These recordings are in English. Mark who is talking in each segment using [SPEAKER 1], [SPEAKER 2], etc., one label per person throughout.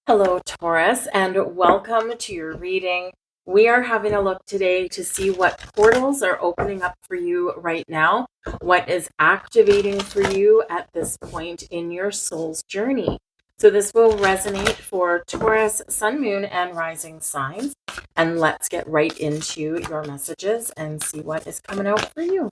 [SPEAKER 1] Hello, Taurus, and welcome to your reading. We are having a look today to see what portals are opening up for you right now, what is activating for you at this point in your soul's journey. So this will resonate for Taurus, Sun, Moon, and Rising signs. And let's get right into your messages and see what is coming out for you.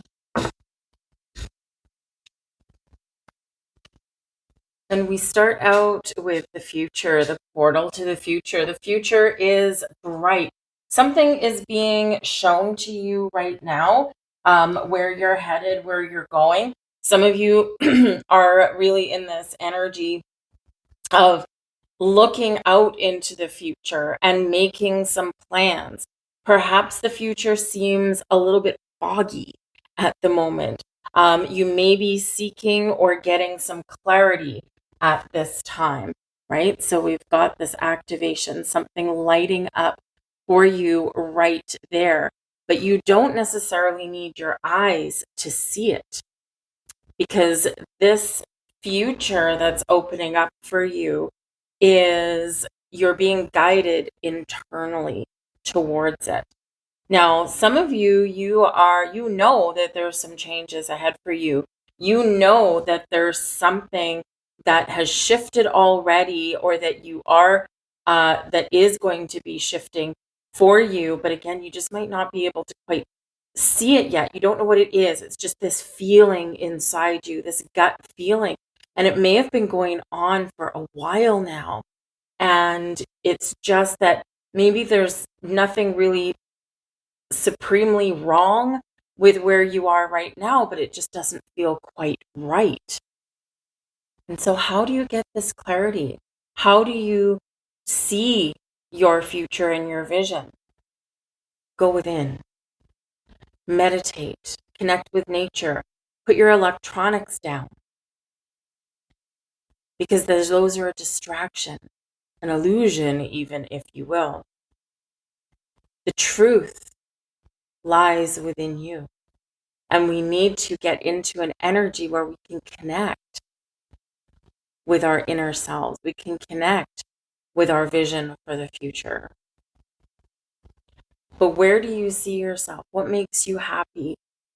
[SPEAKER 1] And we start out with the future, the portal to the future. The future is bright. Something is being shown to you right now, where you're headed, where you're going. Some of you are really in this energy of looking out into the future and making some plans. Perhaps the future seems a little bit foggy at the moment. You may be seeking or getting some clarity at this time, right? So we've got this activation, something lighting up for you right there. But you don't necessarily need your eyes to see it, because this future that's opening up for you is you're being guided internally towards it. Now, some of you, you know that there's some changes ahead for you. You know that there's something that has shifted already, or that you are, that is going to be shifting for you. But again, you just might not be able to quite see it yet. You don't know what it is. It's just this feeling inside you, this gut feeling. And it may have been going on for a while now. And it's just that maybe there's nothing really supremely wrong with where you are right now, but it just doesn't feel quite right. And so how do you get this clarity? How do you see your future and your vision? Go within, meditate, connect with nature, put your electronics down, because those are a distraction, an illusion, even, if you will. The truth lies within you. And we need to get into an energy where we can connect with our inner selves. We can connect with our vision for the future. But where do you see yourself? What makes you happy?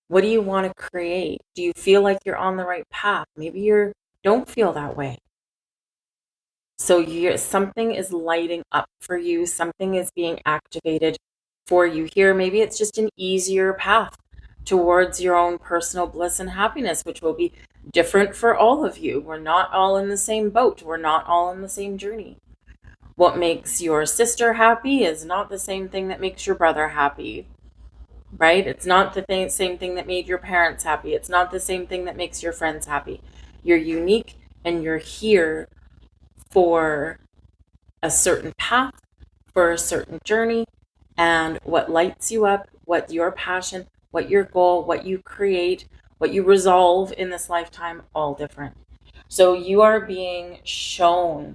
[SPEAKER 1] What do you want to create? Do you feel like you're on the right path? Maybe you don't feel that way. So something is lighting up for you. Something is being activated for you here. Maybe it's just an easier path towards your own personal bliss and happiness, which will be different for all of you. We're not all in the same boat. We're not all in the same journey. What makes your sister happy is not the same thing that makes your brother happy, right? It's not the same thing that made your parents happy. It's not the same thing that makes your friends happy. You're unique, and you're here for a certain path, for a certain journey, and what lights you up, what your passion, what your goal, what you create, what you resolve in this lifetime, all different. So you are being shown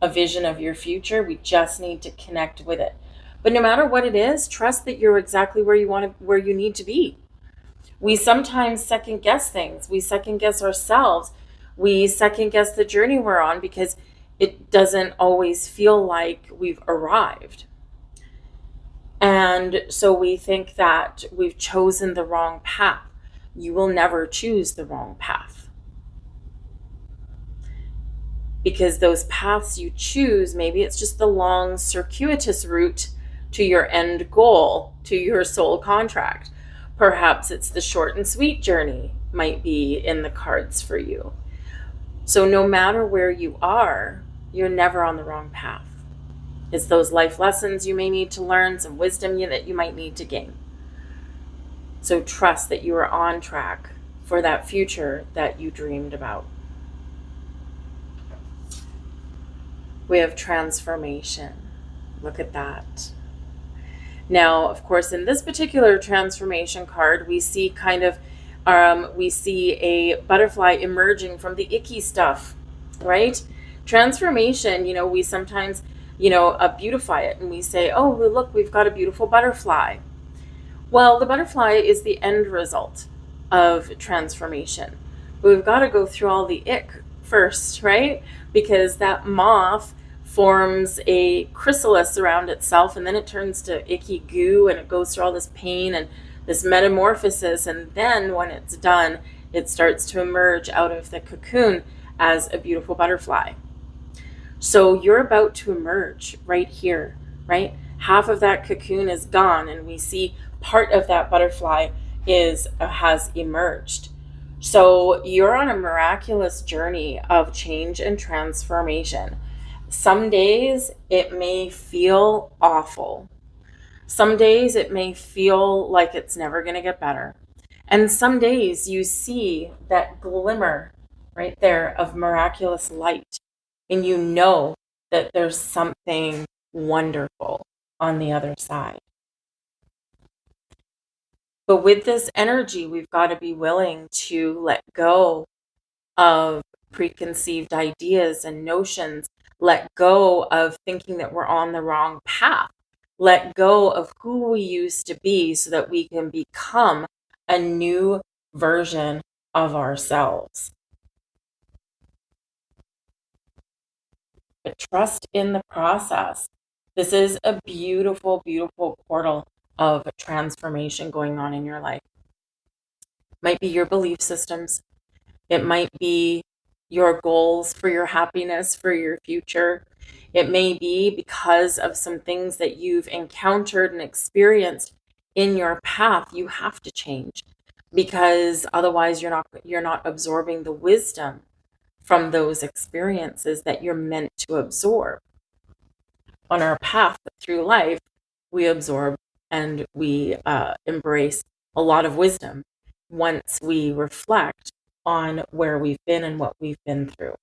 [SPEAKER 1] a vision of your future. We just need to connect with it. But no matter what it is, trust that you're exactly where you need to be. We sometimes second guess things. We second guess ourselves. We second guess the journey we're on because it doesn't always feel like we've arrived. And so we think that we've chosen the wrong path. You will never choose the wrong path, because those paths you choose, maybe it's just the long circuitous route to your end goal, to your soul contract. Perhaps it's the short and sweet journey might be in the cards for you. So no matter where you are, you're never on the wrong path. It's those life lessons you may need to learn, some wisdom that you might need to gain. So trust that you are on track for that future that you dreamed about. We have transformation. Look at that. Now, of course, in this particular transformation card, we see we see a butterfly emerging from the icky stuff, right? Transformation, we sometimes, beautify it, and we say, oh, well, look, we've got a beautiful butterfly. Well, the butterfly is the end result of transformation. But we've got to go through all the ick first, right? Because that moth forms a chrysalis around itself, and then it turns to icky goo, and it goes through all this pain and this metamorphosis. And then when it's done, it starts to emerge out of the cocoon as a beautiful butterfly. So you're about to emerge right here, right? Half of that cocoon is gone, and we see part of that butterfly has emerged. So you're on a miraculous journey of change and transformation. Some days it may feel awful. Some days it may feel like it's never going to get better. And some days you see that glimmer right there of miraculous light, and you know that there's something wonderful on the other side. But with this energy, we've got to be willing to let go of preconceived ideas and notions, let go of thinking that we're on the wrong path, let go of who we used to be so that we can become a new version of ourselves. But trust in the process. This is a beautiful, beautiful portal of transformation going on in your life. Might be your belief systems. It might be your goals for your happiness, for your future. It may be because of some things that you've encountered and experienced in your path. You have to change, because otherwise you're not absorbing the wisdom from those experiences that you're meant to absorb. On our path through life, we absorb and we embrace a lot of wisdom once we reflect on where we've been and what we've been through.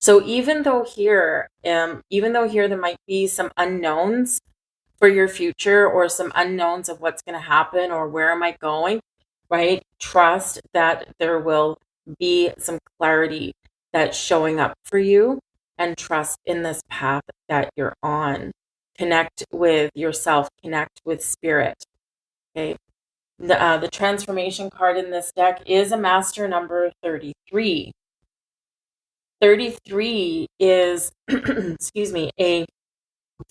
[SPEAKER 1] So even though here there might be some unknowns for your future, or some unknowns of what's going to happen or where am I going, right? Trust that there will be some clarity that's showing up for you, and trust in this path that you're on. Connect with yourself, connect with spirit. Okay. The transformation card in this deck is a master number 33. 33 is, excuse me, a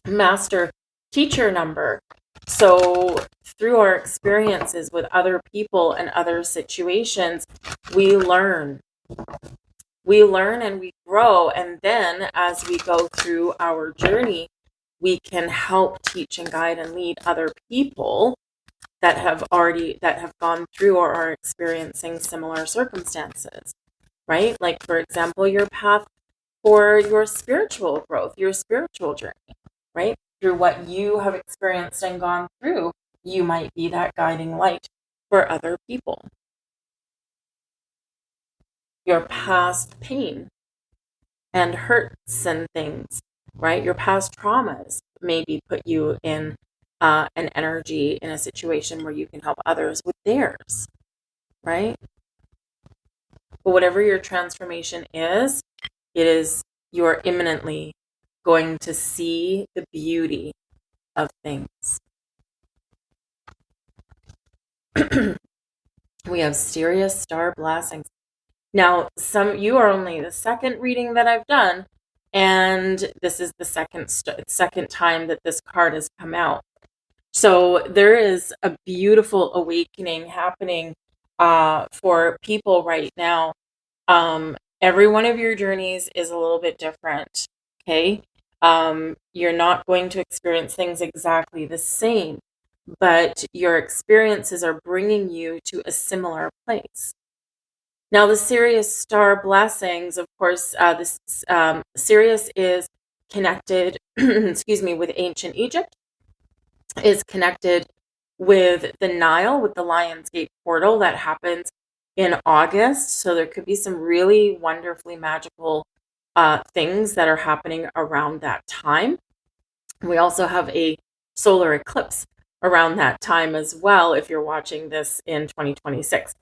[SPEAKER 1] master teacher number. So through our experiences with other people and other situations, we learn. We learn and we grow. And then as we go through our journey, we can help teach and guide and lead other people that have gone through or are experiencing similar circumstances, right? Like, for example, your path for your spiritual growth, your spiritual journey, right? Through what you have experienced and gone through, you might be that guiding light for other people. Your past pain and hurts and things, right? Your past traumas maybe put you in an energy, in a situation where you can help others with theirs, right? But whatever your transformation is, you're imminently going to see the beauty of things. We have serious star blessings. Now, you are only the second reading that I've done, and this is the second time that this card has come out. So there is a beautiful awakening happening for people right now. Every one of your journeys is a little bit different, okay? You're not going to experience things exactly the same, but your experiences are bringing you to a similar place. Now, the Sirius star blessings, of course, this Sirius is connected, excuse me, with ancient Egypt, is connected with the Nile, with the Lion's Gate portal that happens in August. So there could be some really wonderfully magical things that are happening around that time. We also have a solar eclipse around that time as well, if you're watching this in 2026.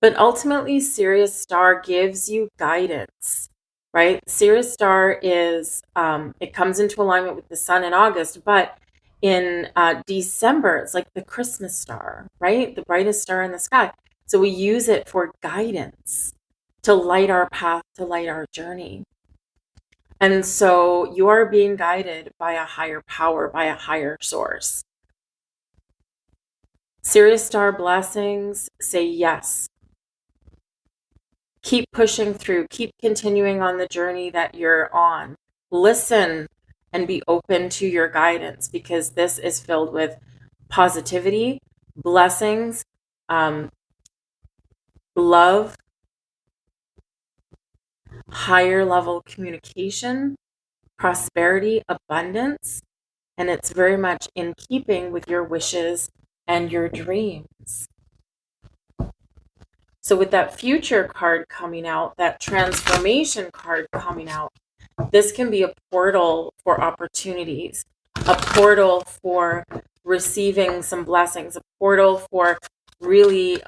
[SPEAKER 1] But ultimately, Sirius Star gives you guidance, right? Sirius Star is, it comes into alignment with the sun in August, but in December, it's like the Christmas star, right? The brightest star in the sky. So we use it for guidance. to light our path, to light our journey. And so you are being guided by a higher power, by a higher source. Sirius star blessings say yes. Keep pushing through, keep continuing on the journey that you're on. Listen and be open to your guidance, because this is filled with positivity, blessings, love, higher level communication, prosperity, abundance, and it's very much in keeping with your wishes and your dreams. So with that future card coming out, that transformation card coming out, this can be a portal for opportunities, a portal for receiving some blessings, a portal for really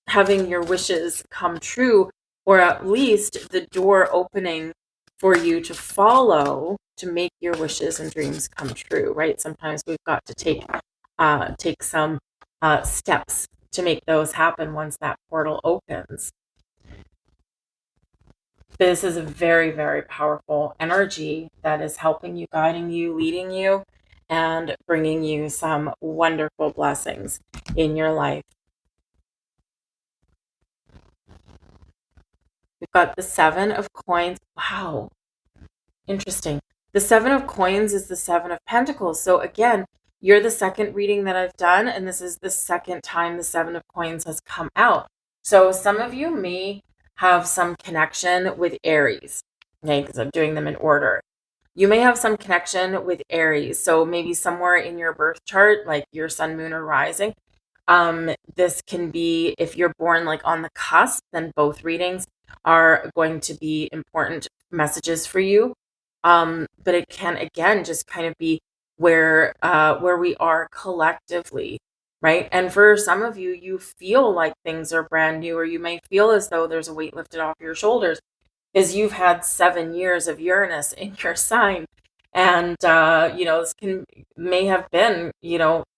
[SPEAKER 1] having your wishes come true, or at least the door opening for you to follow to make your wishes and dreams come true, right? Sometimes we've got to take some steps to make those happen once that portal opens. This is a very, very powerful energy that is helping you, guiding you, leading you, and bringing you some wonderful blessings in your life. We've got the 7 of coins. Wow, interesting. The 7 of coins is the 7 of pentacles. So again, you're the second reading that I've done, and this is the second time the 7 of coins has come out. So some of you may have some connection with Aries, okay, because I'm doing them in order. You may have some connection with Aries. So maybe somewhere in your birth chart, like your sun, moon, or rising, this can be, if you're born like on the cusp, then both readings are going to be important messages for you. But it can, again, just kind of be where we are collectively, right? And for some of you, you feel like things are brand new, or you may feel as though there's a weight lifted off your shoulders, is you've had 7 years of Uranus in your sign. And, this may have been,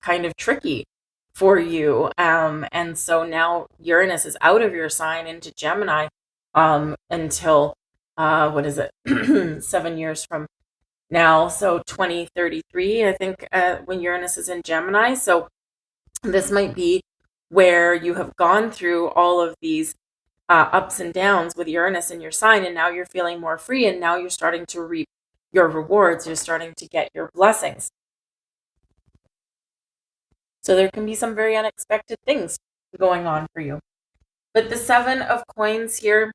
[SPEAKER 1] kind of tricky for you. And so now Uranus is out of your sign into Gemini until, 7 years from now. So 2033, I think, when Uranus is in Gemini. So this might be where you have gone through all of these ups and downs with Uranus in your sign, and now you're feeling more free, and now you're starting to reap your rewards. You're starting to get your blessings. So there can be some very unexpected things going on for you. But the 7 of coins here,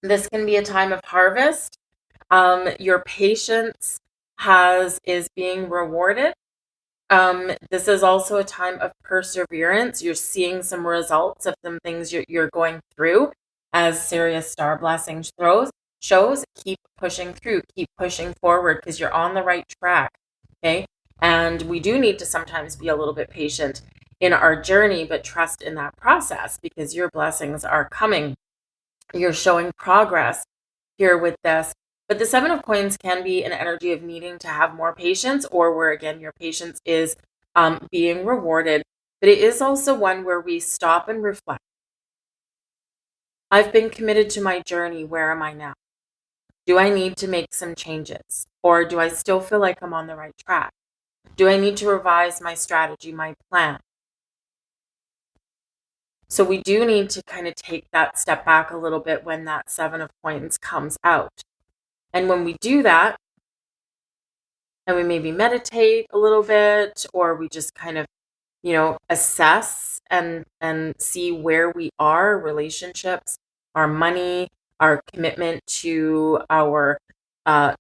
[SPEAKER 1] this can be a time of harvest. Your patience is being rewarded. This is also a time of perseverance. You're seeing some results of some things you're going through. As Sirius star blessings shows, keep pushing through, keep pushing forward, because you're on the right track. Okay. And we do need to sometimes be a little bit patient in our journey, but trust in that process, because your blessings are coming. You're showing progress here with this. But the 7 of coins can be an energy of needing to have more patience, or where, again, your patience is being rewarded. But it is also one where we stop and reflect. I've been committed to my journey. Where am I now? Do I need to make some changes? Or do I still feel like I'm on the right track? Do I need to revise my strategy, my plan? So we do need to kind of take that step back a little bit when that 7 of coins comes out. And when we do that, and we maybe meditate a little bit, or we just kind of, assess and see where we are, relationships, our money, our commitment to our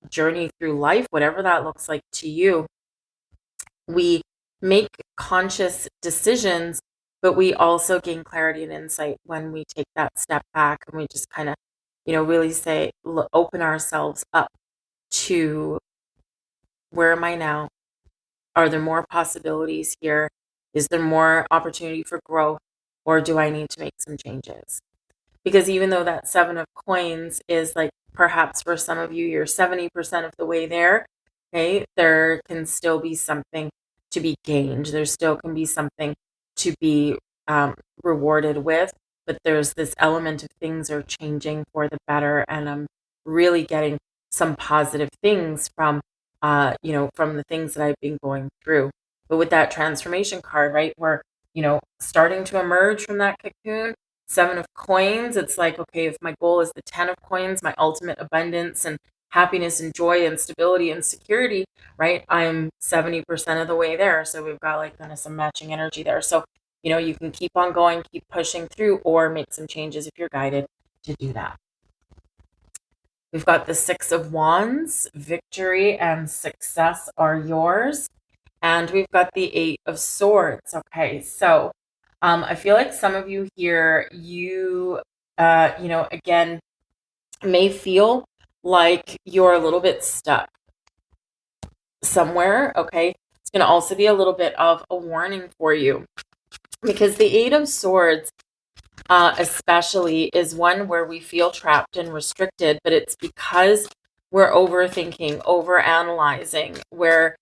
[SPEAKER 1] journey through life, whatever that looks like to you. We make conscious decisions, but we also gain clarity and insight when we take that step back and we just kind of, really say, open ourselves up to, where am I now? Are there more possibilities here? Is there more opportunity for growth? Or do I need to make some changes? Because even though that 7 of coins is like, perhaps for some of you, you're 70% of the way there, okay, there can still be something to be gained. There still can be something to be rewarded with. but there's this element of things are changing for the better, and I'm really getting some positive things from from the things that I've been going through. But with that transformation card, right, we're starting to emerge from that cocoon. Seven of coins, it's like, okay, if my goal is the 10 of coins, my ultimate abundance and happiness and joy and stability and security, right, I'm 70% of the way there. So we've got like kind of some matching energy there. So you can keep on going, keep pushing through, or make some changes if you're guided to do that. We've got the Six of Wands. Victory and success are yours. And we've got the Eight of Swords. Okay, so I feel like some of you here, again, may feel like you're a little bit stuck somewhere. Okay, it's going to also be a little bit of a warning for you, because the Eight of Swords especially is one where we feel trapped and restricted, but it's because we're overthinking, overanalyzing. We're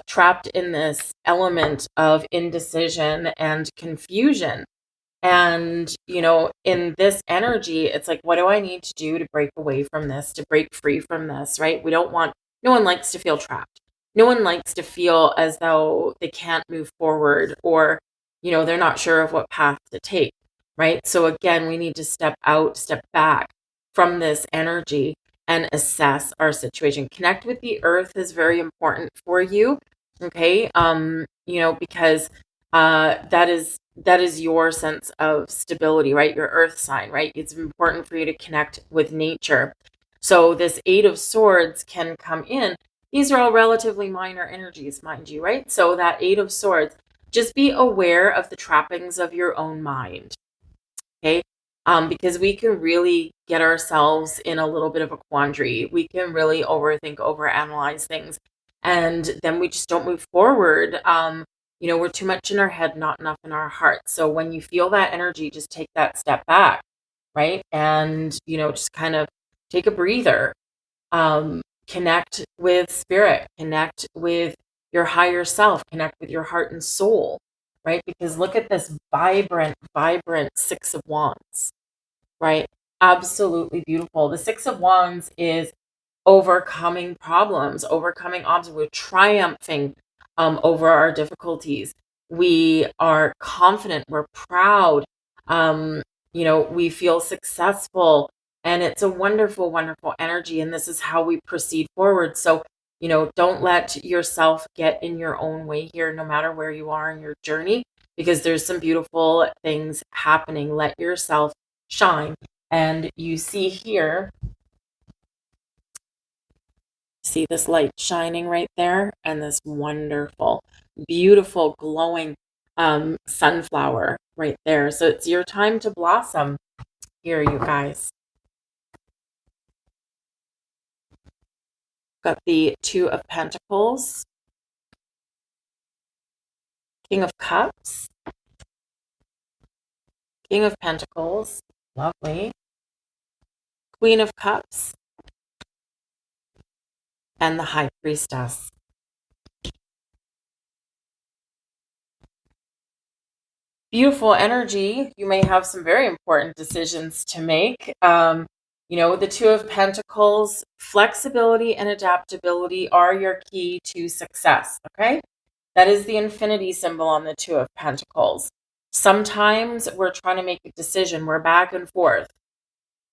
[SPEAKER 1] trapped in this element of indecision and confusion. And, in this energy, it's like, what do I need to do to break away from this, to break free from this, right? No one likes to feel trapped. No one likes to feel as though they can't move forward, or, they're not sure of what path to take, right? So again, we need to step back from this energy and assess our situation. Connect with the earth is very important for you, okay? Because that is your sense of stability, right? Your earth sign, right? It's important for you to connect with nature. So this Eight of Swords can come in. These are all relatively minor energies, mind you, right? So that Eight of Swords, just be aware of the trappings of your own mind, okay? Because we can really get ourselves in a little bit of a quandary. We can really overthink, overanalyze things, and then we just don't move forward. We're too much in our head, not enough in our heart. So when you feel that energy, just take that step back, right? And, just kind of take a breather. Connect with spirit, connect with your higher self, connect with your heart and soul, right? Because look at this vibrant, vibrant Six of Wands, right? Absolutely beautiful. The Six of Wands is overcoming problems, overcoming obstacles. We're triumphing over our difficulties. We are confident. We're proud. We feel successful, and it's a wonderful, wonderful energy. And this is how we proceed forward. So, don't let yourself get in your own way here, no matter where you are in your journey, because there's some beautiful things happening. Let yourself shine. And you see here, see this light shining right there, and this wonderful, beautiful, glowing sunflower right there. So it's your time to blossom here, you guys. Got the Two of Pentacles, King of Cups, King of Pentacles, lovely, Queen of Cups, and the High Priestess. Beautiful energy. You may have some very important decisions to make. The Two of Pentacles, flexibility and adaptability are your key to success, okay? That is the infinity symbol on the Two of Pentacles. Sometimes we're trying to make a decision. We're back and forth,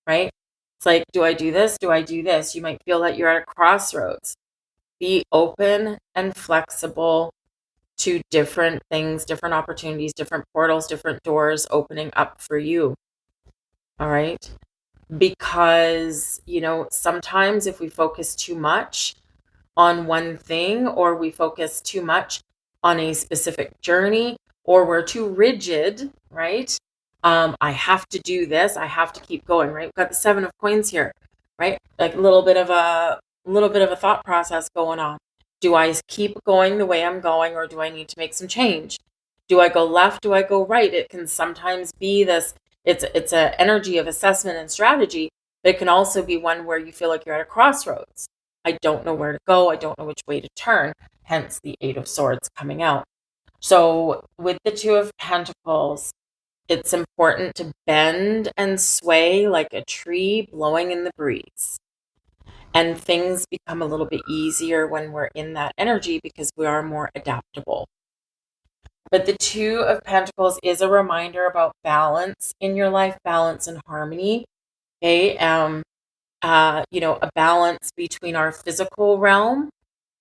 [SPEAKER 1] right? It's like, do I do this? Do I do this? You might feel that you're at a crossroads. Be open and flexible to different things, different opportunities, different portals, different doors opening up for you. All right. Because, sometimes if we focus too much on one thing, or we focus too much on a specific journey, or we're too rigid, right? I have to do this. I have to keep going, right? We've got the Seven of Coins here, right? Like a little bit of a thought process going on. Do I keep going the way I'm going, or do I need to make some change? Do I go left? Do I go right? It can sometimes be this, it's an energy of assessment and strategy, but it can also be one where you feel like you're at a crossroads. I don't know where to go. I don't know which way to turn, hence the Eight of Swords coming out. So with the Two of Pentacles, It's important to bend and sway like a tree blowing in the breeze. And things become a little bit easier when we're in that energy because we are more adaptable. But the Two of Pentacles is a reminder about balance in your life, balance and harmony. Okay. A balance between our physical realm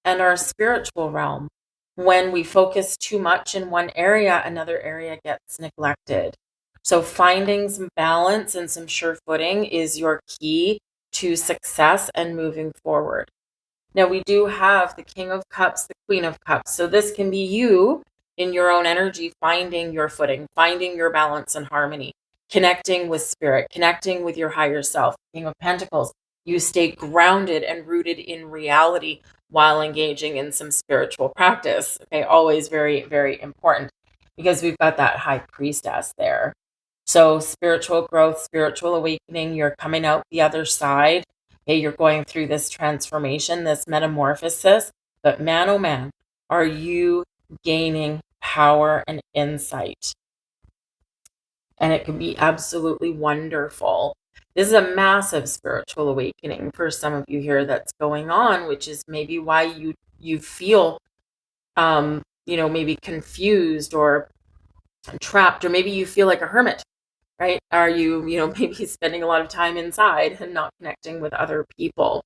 [SPEAKER 1] and our spiritual realm. When we focus too much in one area, another area gets neglected. So finding some balance and some sure footing is your key to success and moving forward. Now we do have the King of Cups, the Queen of Cups. So this can be you in your own energy, finding your footing, finding your balance and harmony, connecting with spirit, connecting with your higher self. King of Pentacles, you stay grounded and rooted in reality while engaging in some spiritual practice. Okay, always very, very important because we've got that High Priestess there. So spiritual growth, spiritual awakening, you're coming out the other side. Okay, you're going through this transformation, this metamorphosis. But man, oh man, are you gaining power and insight? And it can be absolutely wonderful. This is a massive spiritual awakening for some of you here that's going on, which is maybe why you feel maybe confused or trapped, or maybe you feel like a hermit, right? Are you, maybe spending a lot of time inside and not connecting with other people?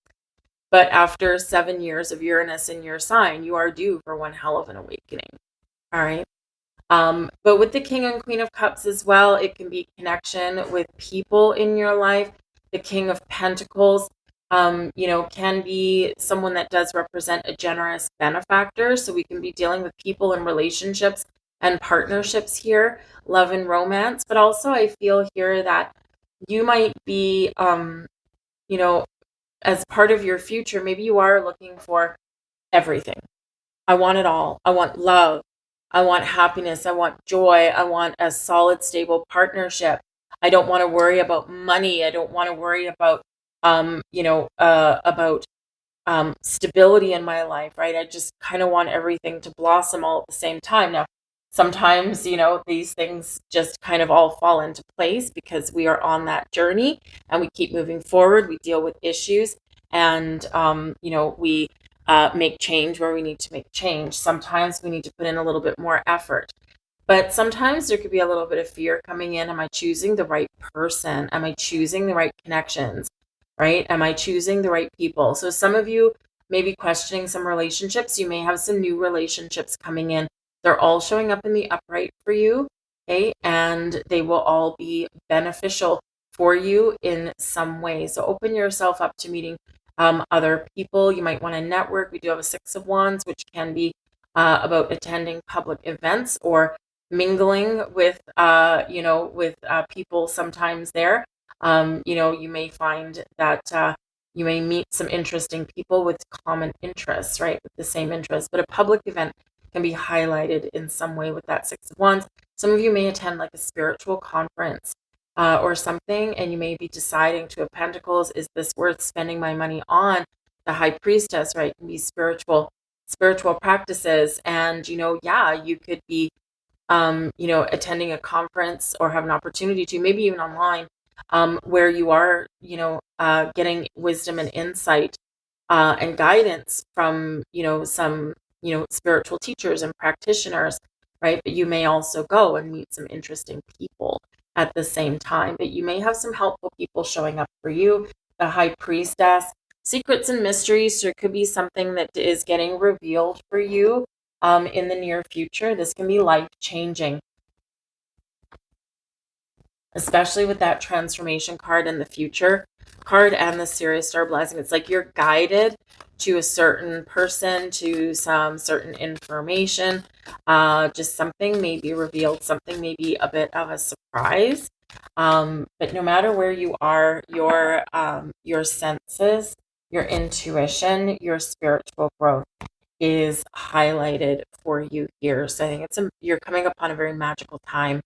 [SPEAKER 1] But after 7 years of Uranus in your sign, you are due for one hell of an awakening. All right. But with the King and Queen of Cups as well, it can be connection with people in your life. The King of Pentacles, can be someone that does represent a generous benefactor. So we can be dealing with people and relationships and partnerships here, love and romance. But also I feel here that you might be, as part of your future, maybe you are looking for everything. I want it all. I want love. I want happiness. I want joy. I want a solid, stable partnership. I don't want to worry about money. I don't want to worry about, stability in my life, right? I just kind of want everything to blossom all at the same time. Now, sometimes, these things just kind of all fall into place because we are on that journey and we keep moving forward. We deal with issues and, we make change where we need to make change. Sometimes we need to put in a little bit more effort. But sometimes there could be a little bit of fear coming in. Am I choosing the right person? Am I choosing the right connections? Right? Am I choosing the right people? So some of you may be questioning some relationships. You may have some new relationships coming in. They're all showing up in the upright for you. Okay. And they will all be beneficial for you in some way. So open yourself up to meeting other people. You might want to network. We do have a Six of Wands, which can be about attending public events or mingling with people sometimes there. You may find that you may meet some interesting people with common interests, right? With the same interests. But a public event can be highlighted in some way with that Six of Wands. Some of you may attend like a spiritual conference or something, and you may be deciding Two of Pentacles, is this worth spending my money on? The High Priestess, right? Can be spiritual practices. And, you could be attending a conference or have an opportunity to, maybe even online, where you are, getting wisdom and insight and guidance from, some, spiritual teachers and practitioners, right? But you may also go and meet some interesting people at the same time. But you may have some helpful people showing up for you. The High Priestess, secrets and mysteries. There could be something that is getting revealed for you in the near future. This can be life-changing, especially with that transformation card and the future card and the Sirius Star Blessing. It's like you're guided to a certain person, to some certain information. Just something may be revealed, something may be a bit of a surprise. But no matter where you are, your senses, your intuition, your spiritual growth is highlighted for you here. So I think you're coming upon a very magical time.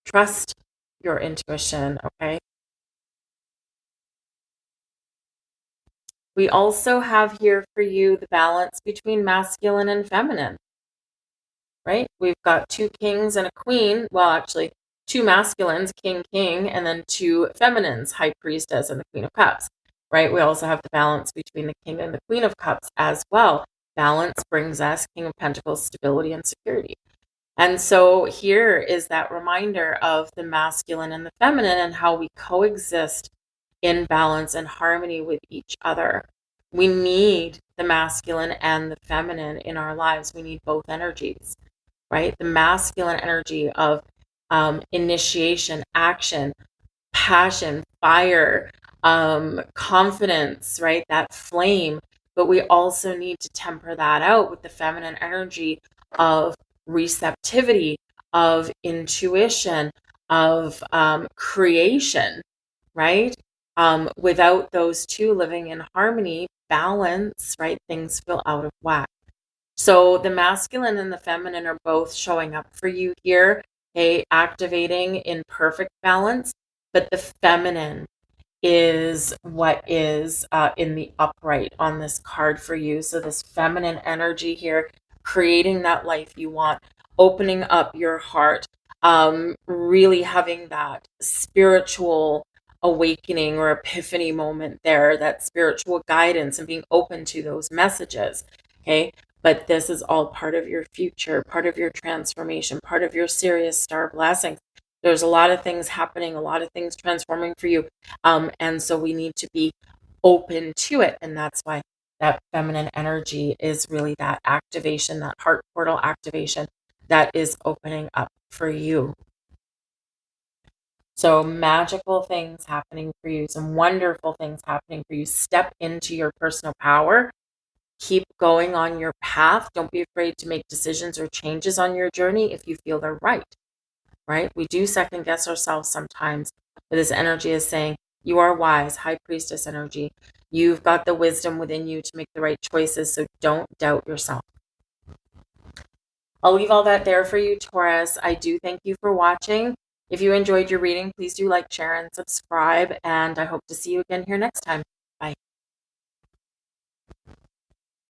[SPEAKER 1] Trust your intuition, okay? We also have here for you the balance between masculine and feminine. right? We've got two kings and a queen. Well, actually, two masculines, king, king, and then two feminines, high priestess and the queen of cups, right? We also have the balance between the king and the queen of cups as well. Balance brings us king of pentacles, stability and security. And so here is that reminder of the masculine and the feminine and how we coexist in balance and harmony with each other. We need the masculine and the feminine in our lives. We need both energies, right? The masculine energy of initiation, action, passion, fire, confidence, right? That flame. But we also need to temper that out with the feminine energy of receptivity, of intuition, of creation, right? Without those two living in harmony, balance, right? Things feel out of whack. So the masculine and the feminine are both showing up for you here, okay, activating in perfect balance, but the feminine is what is in the upright on this card for you. So this feminine energy here, creating that life you want, opening up your heart, really having that spiritual awakening or epiphany moment there, that spiritual guidance and being open to those messages. Okay. But this is all part of your future, part of your transformation, part of your Sirius star blessings. There's a lot of things happening, a lot of things transforming for you. And so we need to be open to it. And that's why that feminine energy is really that activation, that heart portal activation that is opening up for you. So magical things happening for you, some wonderful things happening for you. Step into your personal power. Keep going on your path. Don't be afraid to make decisions or changes on your journey if you feel they're right. Right? We do second guess ourselves sometimes, but this energy is saying, you are wise, high priestess energy. You've got the wisdom within you to make the right choices, so don't doubt yourself. I'll leave all that there for you, Taurus. I do thank you for watching. If you enjoyed your reading, please do like, share, and subscribe, and I hope to see you again here next time.